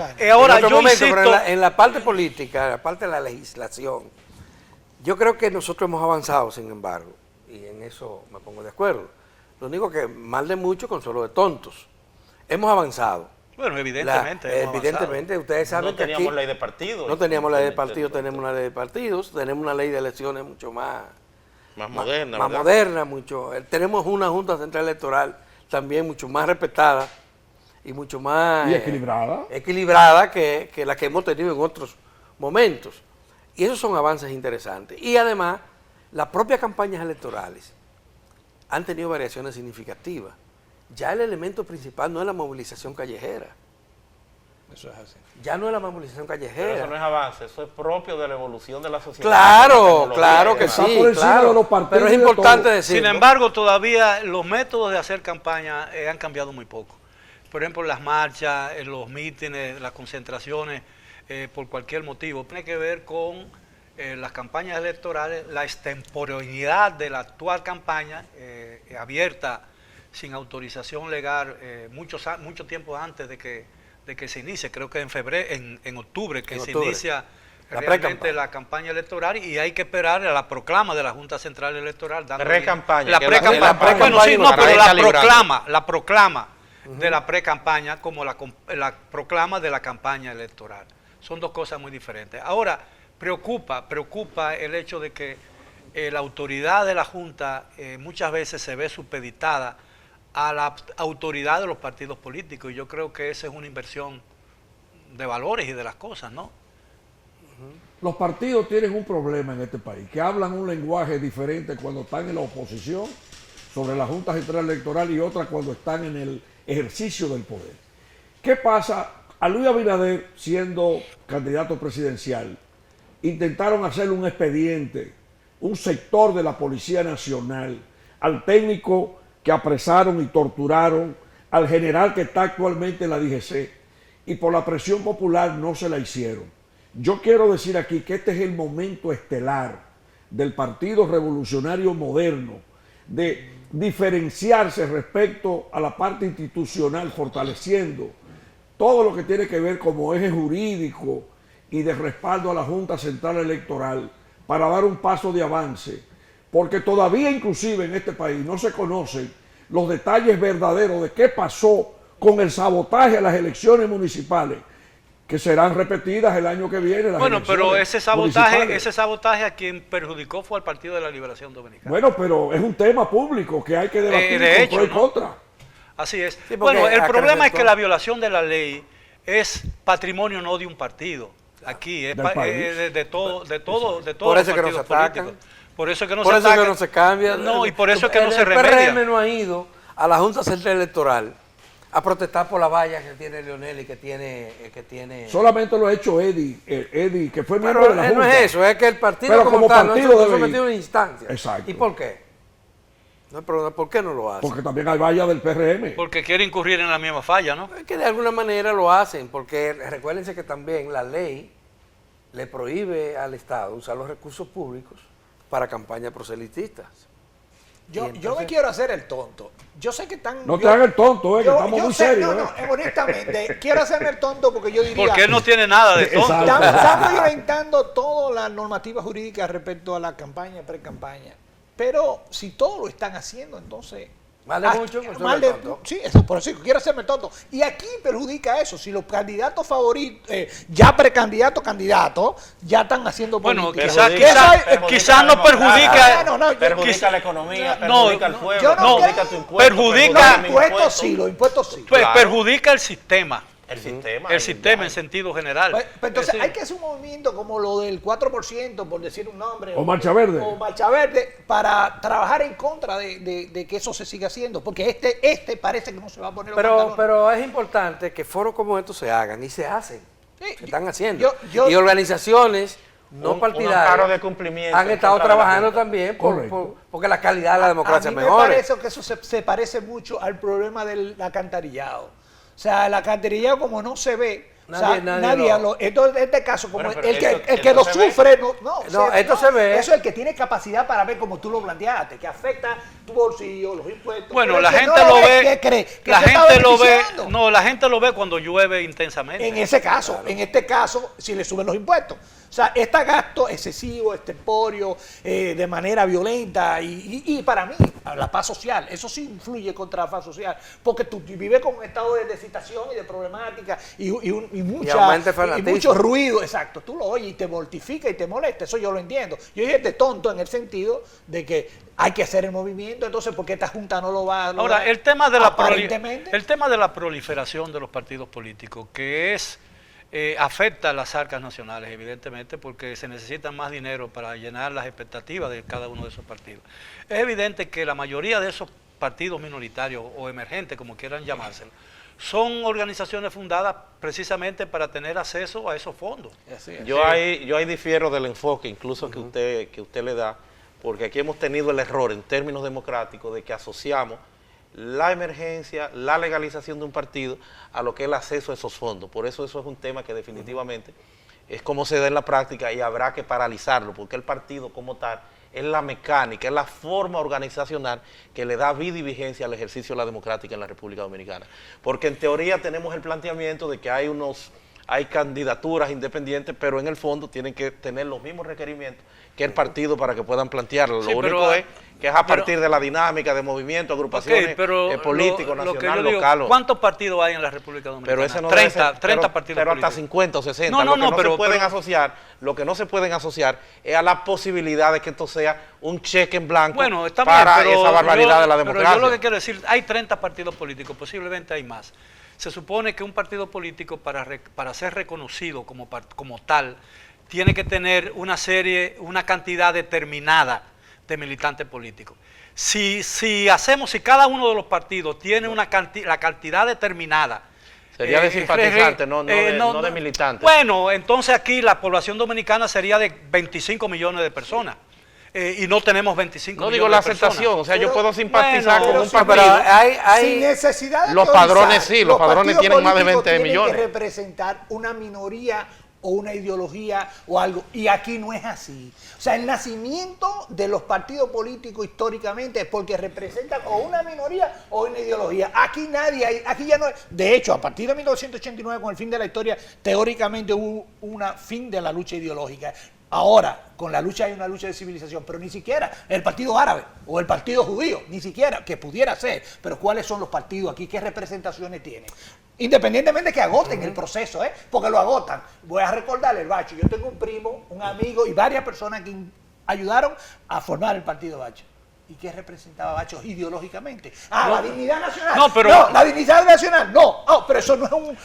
yo insisto, pero en la parte política, en la parte de la legislación, yo creo que nosotros hemos avanzado, sin embargo, y en eso me pongo de acuerdo. Lo único que mal de mucho, consuelo de tontos. Hemos avanzado. Bueno, evidentemente. Evidentemente, ustedes saben que aquí no teníamos ley de partidos. No teníamos ley de partidos, tenemos una ley de partidos, tenemos una ley de elecciones mucho más moderna, mucho. Tenemos una Junta Central Electoral también mucho más respetada y mucho más equilibrada que la que hemos tenido en otros momentos. Y esos son avances interesantes. Y además, las propias campañas electorales han tenido variaciones significativas. Ya el elemento principal no es la movilización callejera. Eso es así. Ya no es la movilización callejera. Pero eso no es avance, eso es propio de la evolución de la sociedad. Claro que sí, claro. Pero es importante decirlo. Sin embargo, todavía los métodos de hacer campaña han cambiado muy poco. Por ejemplo, las marchas, los mítines, las concentraciones, por cualquier motivo. Tiene que ver con las campañas electorales, la extemporaneidad de la actual campaña abierta sin autorización legal mucho tiempo antes de que se inicie, creo que en octubre se inicia realmente la campaña electoral, y hay que esperar a la proclama de la Junta Central Electoral. Pre-campaña. La proclama de la pre-campaña como la proclama de la campaña electoral. Son dos cosas muy diferentes. Ahora, preocupa el hecho de que la autoridad de la Junta muchas veces se ve supeditada a la autoridad de los partidos políticos, y yo creo que esa es una inversión de valores y de las cosas, ¿no? Los partidos tienen un problema en este país, que hablan un lenguaje diferente cuando están en la oposición sobre la Junta Central Electoral y otra cuando están en el ejercicio del poder. ¿Qué pasa? A Luis Abinader, siendo candidato presidencial, intentaron hacerle un expediente, un sector de la Policía Nacional, al técnico que apresaron y torturaron, al general que está actualmente en la DGC, y por la presión popular no se la hicieron. Yo quiero decir aquí que este es el momento estelar del Partido Revolucionario Moderno, de diferenciarse respecto a la parte institucional, fortaleciendo todo lo que tiene que ver como eje jurídico y de respaldo a la Junta Central Electoral para dar un paso de avance, porque todavía inclusive en este país no se conocen los detalles verdaderos de qué pasó con el sabotaje a las elecciones municipales, que serán repetidas el año que viene. Bueno, pero ese sabotaje a quien perjudicó fue al Partido de la Liberación Dominicana. Bueno, pero es un tema público que hay que debatir de hecho, pro y contra. Así es. Sí, bueno, el problema es respetó. que la violación de la ley es patrimonio no de un partido. Aquí es de todos Por los eso que nos partidos atacan. políticos. Por eso que no Por se eso que atacan. no se cambia. No, y por eso es que no se El remedia. PRM no ha ido a la Junta Central Electoral a protestar por la valla que tiene Leonel y que tiene... Solamente lo ha hecho Eddie, que fue miembro Pero de la Junta. no es eso, es que el partido Pero como como tal partido no se debe sometido a ir. una instancia. Exacto. ¿Y por qué? No hay problema, ¿por qué no lo hacen? Porque también hay vallas del PRM. Porque quiere incurrir en la misma falla, ¿no? Es que de alguna manera lo hacen, porque recuérdense que también la ley le prohíbe al Estado usar los recursos públicos para campañas proselitistas. Yo me quiero hacer el tonto. Yo sé que están... No te hagas el tonto, que estamos muy sé, serios. No, honestamente, quiero hacerme el tonto porque yo diría... Porque él no tiene nada de tonto. Exacto. Estamos inventando toda la normativa jurídica respecto a la campaña, pre-campaña. Pero si todo lo están haciendo, entonces... Mal de mucho, pues, mal tú eres de, tonto. sí, eso, por eso quiero hacerme tonto. Y aquí perjudica eso. Si los candidatos favoritos, ya precandidatos, candidatos, ya están haciendo Bueno, política. quizás no perjudica... Perjudica la economía, no, perjudica al pueblo, yo no perjudica creo- tu impuesto. perjudica- Los impuestos sí, los impuestos sí. Claro. Perjudica el sistema. El sistema En sentido general. Pues entonces Es hay decir, que hacer un movimiento como lo del 4%, por decir un nombre. O Marcha Verde. O Marcha Verde, para trabajar en contra de que eso se siga haciendo. Porque este parece que no se va a poner los pantalones. Pero es importante que foros como estos se hagan y se hacen. Sí, Se están haciendo. yo- y organizaciones no un partidarias amparo de cumplimiento han en estado contra de la trabajando Junta. también Correcto. porque la calidad de la democracia a mí me mejore. parece que eso se parece mucho al problema del alcantarillado. O sea, el alcantarillado como no se ve, Nadie lo- entonces en este caso, como Bueno, pero el que esto lo se ve. sufre, Esto se ve. Eso es el que tiene capacidad para ver como tú lo planteaste, que afecta tu bolsillo, los impuestos. bueno, Pero la el que gente no lo ve, ve. ¿qué cree? Que La se está gente lo ve. beneficiando. No, la gente lo ve cuando llueve intensamente. En ese caso, en este caso, si le suben los impuestos. O sea, este gasto excesivo, extemporio, de manera violenta y para mí, la paz social, eso sí influye contra la paz social, porque tú vives con un estado de excitación y de problemática y aumenta el fanatismo. mucho ruido, exacto. Tú lo oyes y te mortifica y te molesta, eso yo lo entiendo. Yo dije de tonto en el sentido de que hay que hacer el movimiento, entonces, ¿por qué esta Junta no lo va a Ahora, lograr? el tema de la Aparentemente. el tema de la proliferación de los partidos políticos, que es afecta a las arcas nacionales, evidentemente, porque se necesita más dinero para llenar las expectativas de cada uno de esos partidos. Es evidente que la mayoría de esos partidos minoritarios o emergentes, como quieran llamárselo, son organizaciones fundadas precisamente para tener acceso a esos fondos. Yo ahí difiero del enfoque incluso que usted le da, porque aquí hemos tenido el error en términos democráticos de que asociamos la emergencia, la legalización de un partido a lo que es el acceso a esos fondos. Por eso es un tema que definitivamente es como se da en la práctica y habrá que paralizarlo, porque el partido como tal es la mecánica, es la forma organizacional que le da vida y vigencia al ejercicio de la democrática en la República Dominicana. Porque en teoría tenemos el planteamiento de que hay candidaturas independientes, pero en el fondo tienen que tener los mismos requerimientos que el partido para que puedan plantearlo. Sí, Lo pero, único es que es a pero- partir de la dinámica de movimientos, agrupaciones políticos, lo que nacional, yo digo, local. ¿cuántos partidos hay en la República Dominicana? Pero ese no 30, debe ser, 30 pero, partidos pero hasta políticos. 50 o 60. No, no, lo que no, se pueden asociar, lo que no se pueden asociar es a la posibilidad de que esto sea un cheque en blanco Bueno, está para bien, pero esa barbaridad de la pero democracia. yo lo que quiero decir, hay 30 partidos políticos, posiblemente hay más. Se supone que un partido político para ser reconocido como tal tiene que tener una cantidad determinada de militantes políticos. Si cada uno de los partidos tiene la cantidad determinada, sería de simpatizantes, no de militantes. Bueno, entonces aquí la población dominicana sería de 25 millones de personas. Y no tenemos 25 millones de personas. No digo la aceptación, o sea, yo puedo simpatizar con un pero partido. hay sin necesidad de los padrones sí, los padrones tienen más de 20 millones. Tienen que representar una minoría o una ideología o algo, y aquí no es así. O sea, el nacimiento de los partidos políticos históricamente es porque representan o una minoría o una ideología. Aquí aquí ya no es. De hecho, a partir de 1989, con el fin de la historia, teóricamente hubo un fin de la lucha ideológica. Ahora, con la lucha hay una lucha de civilización, pero ni siquiera el partido árabe o el partido judío, ni siquiera, que pudiera ser, pero ¿cuáles son los partidos aquí? ¿Qué representaciones tienen? Independientemente de que agoten el proceso, porque lo agotan. Voy a recordarle el Bacho. Yo tengo un primo, un amigo y varias personas que ayudaron a formar el partido Bacho. ¿Y qué representaba Bacho ideológicamente? La dignidad nacional. No, la dignidad nacional. No, pero eso no es un...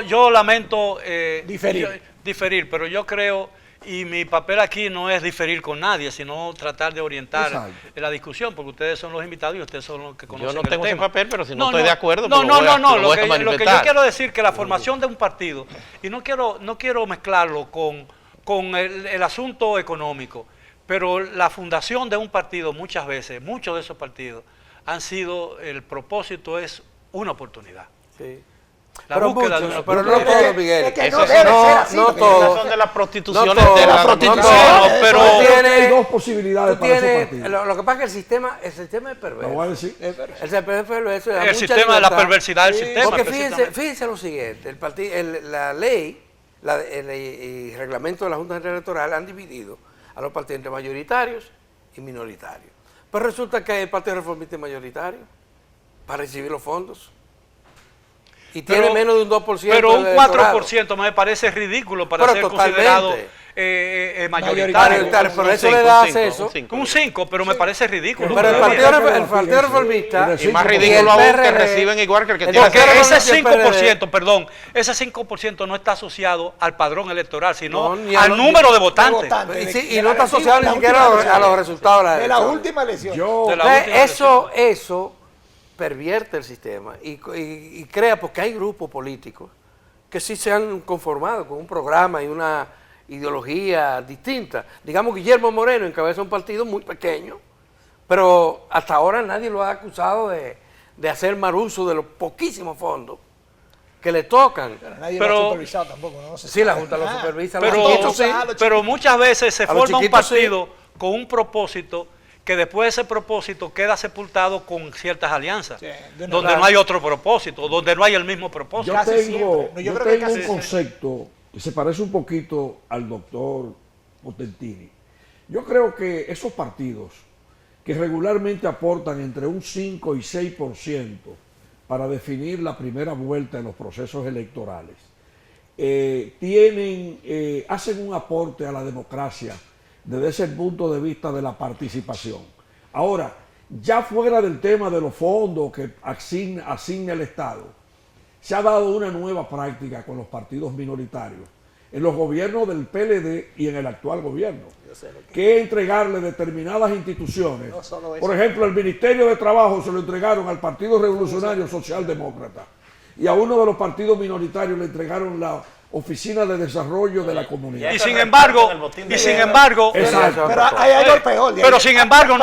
Yo lamento diferir, pero yo creo, y mi papel aquí no es diferir con nadie, sino tratar de orientar la discusión, porque ustedes son los invitados y ustedes son los que conocen el tema. Yo no tengo ese papel, pero si no estoy de acuerdo, lo que yo quiero decir que la formación de un partido, y no quiero mezclarlo con el asunto económico, pero la fundación de un partido muchas veces, muchos de esos partidos el propósito es una oportunidad. Sí. La búsqueda de una oportunidad. Pero no todos, Miguel. Es que no debe ser así. No todos. Son de las prostituciones de la prostitución. Pero hay dos posibilidades para esos partidos. Lo que pasa es que el sistema es perverso. Lo voy a decir. El sistema de la perversidad del sistema. Porque fíjense lo siguiente, la ley y el reglamento de la Junta Central Electoral han dividido a los partidos entre mayoritarios y minoritarios. Pero resulta que el Partido Reformista es mayoritario para recibir los fondos. Y tiene menos de un 2%. Pero un 4% me parece ridículo para ser considerado mayoritario. Por eso le da acceso. Un 5, pero me parece ridículo. Pero el Partido Reformista y más ridículo aún que reciben igual que el que tiene. Porque ese 5%, ese 5% no está asociado al padrón electoral, sino al número de votantes. Y no está asociado ni siquiera a los resultados de la última elección. Eso pervierte el sistema y crea, porque hay grupos políticos que sí se han conformado con un programa y una ideología distinta. Digamos, Guillermo Moreno encabeza un partido muy pequeño, pero hasta ahora nadie lo ha acusado de hacer mal uso de los poquísimos fondos que le tocan. Pero nadie lo ha supervisado tampoco, ¿no? Sí, la Junta lo supervisa. Pero muchas veces se forma un partido con un propósito que después de ese propósito queda sepultado con ciertas alianzas, donde no hay otro propósito, donde no hay el mismo propósito. Yo tengo un concepto que se parece un poquito al doctor Potentini. Yo creo que esos partidos que regularmente aportan entre un 5 y 6% para definir la primera vuelta en los procesos electorales, hacen un aporte a la democracia desde ese punto de vista de la participación. Ahora, ya fuera del tema de los fondos que asigna el Estado, se ha dado una nueva práctica con los partidos minoritarios, en los gobiernos del PLD y en el actual gobierno, que es entregarle determinadas instituciones. Por ejemplo, el Ministerio de Trabajo se lo entregaron al Partido Revolucionario Socialdemócrata, y a uno de los partidos minoritarios le entregaron la Oficina de Desarrollo de la Comunidad. Y sin embargo, pero hay algo peor. Pero sin embargo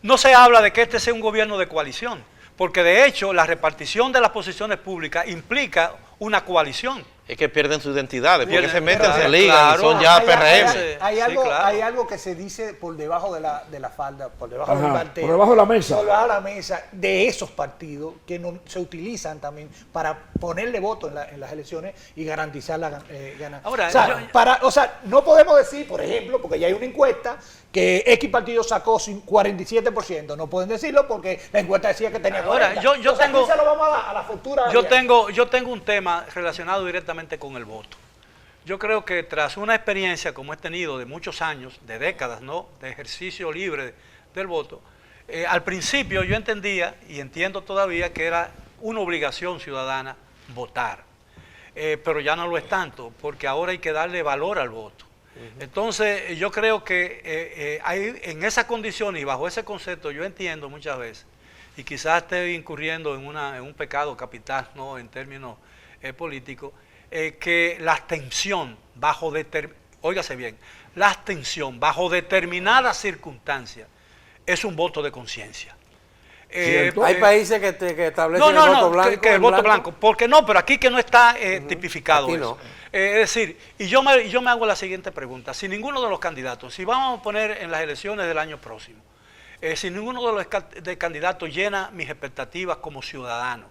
no se habla de que este sea un gobierno de coalición, porque de hecho la repartición de las posiciones públicas implica una coalición. Es que pierden su identidad, porque se meten, se ligan y son ya PRM. Hay algo que se dice por debajo de la falda, por debajo del mantel, por debajo de la mesa. Por debajo de la mesa de esos partidos que no, se utilizan también para ponerle voto en las elecciones y garantizar la ganancia. Ahora, no podemos decir, por ejemplo, porque ya hay una encuesta, que X partido sacó 47%. No pueden decirlo porque la encuesta decía que tenía 40%. Ahora, se lo vamos a dar a la futura. Yo tengo un tema relacionado directamente con el voto. Yo creo que tras una experiencia como he tenido de muchos años, de décadas, ¿no?, de ejercicio libre del voto, al principio yo entendía y entiendo todavía que era una obligación ciudadana votar. pero ya no lo es tanto, porque ahora hay que darle valor al voto. Entonces, yo creo que en esas condiciones y bajo ese concepto, yo entiendo muchas veces, y quizás esté incurriendo en un pecado capital, ¿no?, en términos políticos, que la abstención óigase bien, la abstención bajo determinadas circunstancias es un voto de conciencia. Hay países que establecen no, el voto blanco. Que el voto blanco. Porque no, pero aquí que no está tipificado Aquí eso. no. Es decir, y yo me hago la siguiente pregunta. Si ninguno de los candidatos, si vamos a poner en las elecciones del año próximo, si ninguno de los candidatos llena mis expectativas como ciudadano,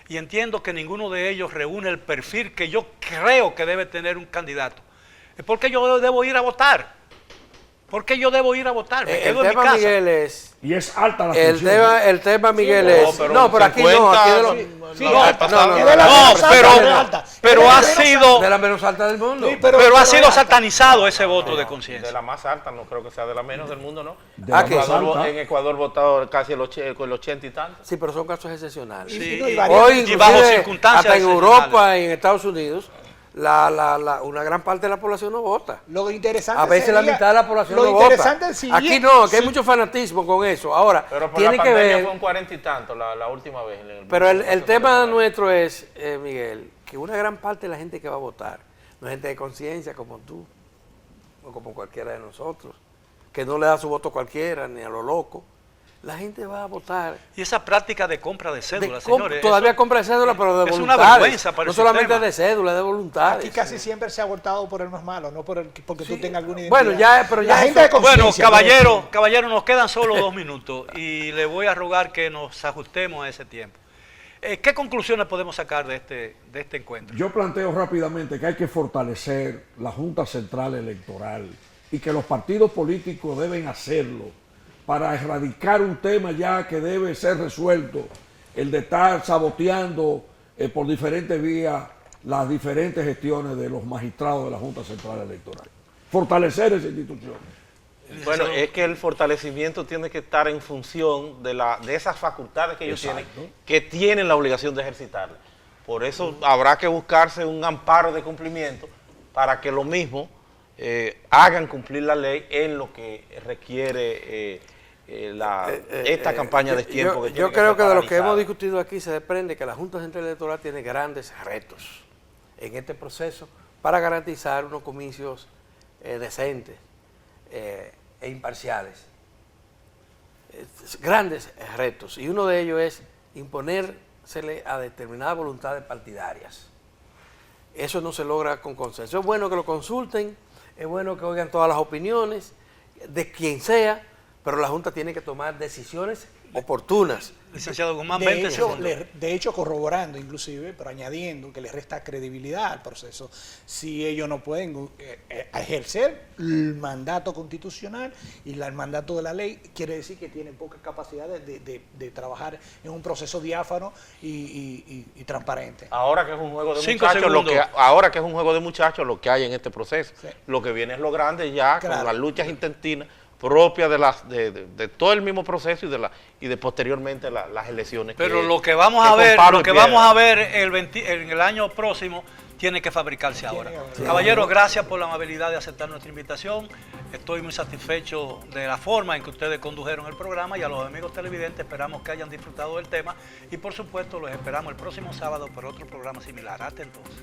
y entiendo que ninguno de ellos reúne el perfil que yo creo que debe tener un candidato, ¿por qué yo debo ir a votar? ¿Por qué yo debo ir a votar? Me quedo en mi casa. Miguel, es... Y es alta la El abstención. el tema, Miguel, no, es... pero No, pero aquí no. 50, Aquí de los... sí, no, el pasado. Pero ha sido... De la menos alta del mundo. Sí, Pero ha sido satanizado ese voto de conciencia. De la más alta, no creo que sea de la menos del mundo, ¿no? De la ¿qué? más alta. En Ecuador votado casi el 80 y tanto. Sí, pero son casos excepcionales. Sí, y Hoy, y bajo inclusive, circunstancias hasta en excepcionales. Europa y en Estados Unidos, una gran parte de la población no vota. Lo interesante A veces la sería- mitad de la población lo no vota. interesante es el siguiente. Aquí no, aquí hay mucho fanatismo con eso. Ahora, Pero por tiene la que pandemia ver... fue un 40 y tanto la última vez. Pero el tema nuestro es, Miguel, que una gran parte de la gente que va a votar no es gente de conciencia como tú o como cualquiera de nosotros, que no le da su voto a cualquiera ni a lo loco. La gente va a votar. Y esa práctica de compra de cédulas, de señores. todavía eso- compra cédula, pero de es una voluntades. vergüenza para no el solamente sistema. de cédula, de voluntades. Aquí casi siempre se ha votado por el más malo, no porque tú tengas alguna identidad. Bueno, ya, pero ya la gente eso- de conciencia. Bueno, caballero, nos quedan solo 2 minutos y le voy a rogar que nos ajustemos a ese tiempo. ¿Qué conclusiones podemos sacar de este encuentro? Yo planteo rápidamente que hay que fortalecer la Junta Central Electoral y que los partidos políticos deben hacerlo para erradicar un tema ya que debe ser resuelto, el de estar saboteando por diferentes vías las diferentes gestiones de los magistrados de la Junta Central Electoral. Fortalecer esa institución. Bueno, es que el fortalecimiento tiene que estar en función de esas facultades que ellos Exacto. tienen, que tienen la obligación de ejercitarlas. Por eso habrá que buscarse un amparo de cumplimiento para que lo mismo hagan cumplir la ley en lo que requiere esta campaña de tiempo. Yo creo que de lo que hemos discutido aquí se desprende que la Junta Central Electoral tiene grandes retos en este proceso para garantizar unos comicios decentes e imparciales. Grandes retos, y uno de ellos es imponérsele a determinadas voluntades partidarias. Eso no se logra con consenso. Es bueno que lo consulten, es bueno que oigan todas las opiniones de quien sea, pero la Junta tiene que tomar decisiones oportunas. Licenciado Guzmán, De 20 hecho, segundos. de hecho, corroborando inclusive, pero añadiendo que le resta credibilidad al proceso, si ellos no pueden ejercer el mandato constitucional y el mandato de la ley, quiere decir que tienen pocas capacidades de trabajar en un proceso diáfano y transparente. Ahora que es un juego de 5 muchachos, segundos. ahora que es un juego de muchachos, lo que hay en este proceso. Sí. Lo que viene es lo grande ya, Claro. con las luchas intestinas propias de todo el mismo proceso y de posteriormente las elecciones. Pero lo que vamos a ver, con palo lo y que piedra. vamos a ver en el año próximo tiene que fabricarse ahora. Sí. Caballero, gracias por la amabilidad de aceptar nuestra invitación. Estoy muy satisfecho de la forma en que ustedes condujeron el programa, y a los amigos televidentes esperamos que hayan disfrutado del tema, y por supuesto los esperamos el próximo sábado por otro programa similar. Hasta entonces.